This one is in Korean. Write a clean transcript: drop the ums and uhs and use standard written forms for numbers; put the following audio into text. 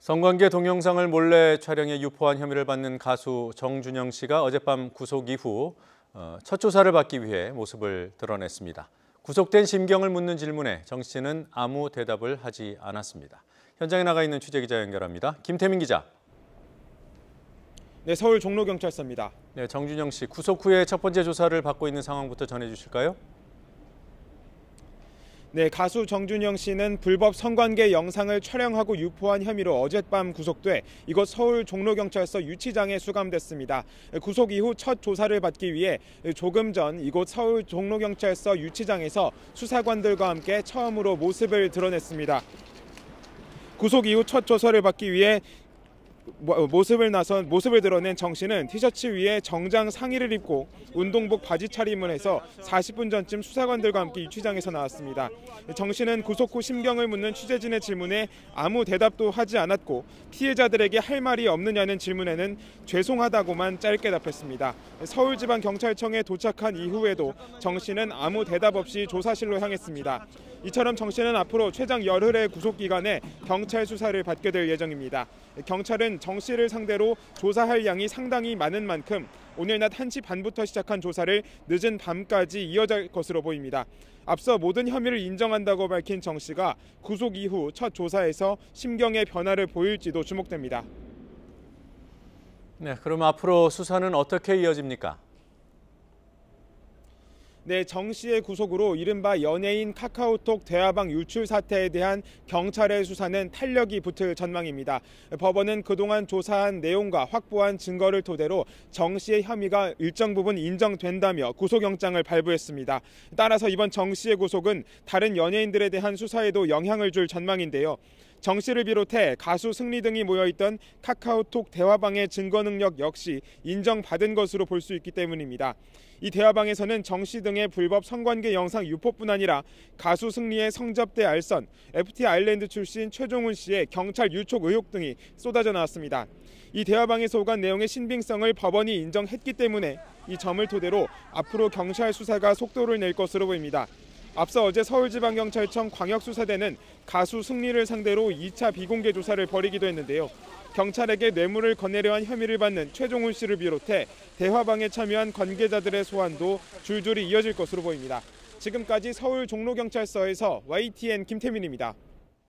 성관계 동영상을 몰래 촬영해 유포한 혐의를 받는 가수 정준영 씨가 어젯밤 구속 이후 첫 조사를 받기 위해 모습을 드러냈습니다. 구속된 심경을 묻는 질문에 정 씨는 아무 대답을 하지 않았습니다. 현장에 나가 있는 취재기자 연결합니다. 김태민 기자. 네, 서울 종로경찰서입니다. 네, 정준영 씨 구속 후에 첫 번째 조사를 받고 있는 상황부터 전해주실까요? 네, 가수 정준영 씨는 불법 성관계 영상을 촬영하고 유포한 혐의로 어젯밤 구속돼 이곳 서울 종로경찰서 유치장에 수감됐습니다. 구속 이후 첫 조사를 받기 위해 조금 전 이곳 서울 종로경찰서 유치장에서 수사관들과 함께 처음으로 모습을 드러냈습니다. 구속 이후 첫 조사를 받기 위해 모습을 드러낸 정 씨는 티셔츠 위에 정장 상의를 입고 운동복 바지 차림을 해서 40분 전쯤 수사관들과 함께 유치장에서 나왔습니다. 정 씨는 구속 후 심경을 묻는 취재진의 질문에 아무 대답도 하지 않았고 피해자들에게 할 말이 없느냐는 질문에는 죄송하다고만 짧게 답했습니다. 서울지방경찰청에 도착한 이후에도 정 씨는 아무 대답 없이 조사실로 향했습니다. 이처럼 정 씨는 앞으로 최장 열흘의 구속 기간에 경찰 수사를 받게 될 예정입니다. 경찰은 정 씨를 상대로 조사할 양이 상당히 많은 만큼 오늘 낮 1시 반부터 시작한 조사를 늦은 밤까지 이어갈 것으로 보입니다. 앞서 모든 혐의를 인정한다고 밝힌 정 씨가 구속 이후 첫 조사에서 심경의 변화를 보일지도 주목됩니다. 네, 그럼 앞으로 수사는 어떻게 이어집니까? 네, 정 씨의 구속으로 이른바 연예인 카카오톡 대화방 유출 사태에 대한 경찰의 수사는 탄력이 붙을 전망입니다. 법원은 그동안 조사한 내용과 확보한 증거를 토대로 정 씨의 혐의가 일정 부분 인정된다며 구속영장을 발부했습니다. 따라서 이번 정 씨의 구속은 다른 연예인들에 대한 수사에도 영향을 줄 전망인데요. 정 씨를 비롯해 가수 승리 등이 모여있던 카카오톡 대화방의 증거 능력 역시 인정받은 것으로 볼 수 있기 때문입니다. 이 대화방에서는 정 씨 등의 불법 성관계 영상 유포뿐 아니라 가수 승리의 성접대 알선, FT 아일랜드 출신 최종훈 씨의 경찰 유촉 의혹 등이 쏟아져 나왔습니다. 이 대화방에서 오간 내용의 신빙성을 법원이 인정했기 때문에 이 점을 토대로 앞으로 경찰 수사가 속도를 낼 것으로 보입니다. 앞서 어제 서울지방경찰청 광역수사대는 가수 승리를 상대로 2차 비공개 조사를 벌이기도 했는데요. 경찰에게 뇌물을 건네려 한 혐의를 받는 최종훈 씨를 비롯해 대화방에 참여한 관계자들의 소환도 줄줄이 이어질 것으로 보입니다. 지금까지 서울 종로경찰서에서 YTN 김태민입니다.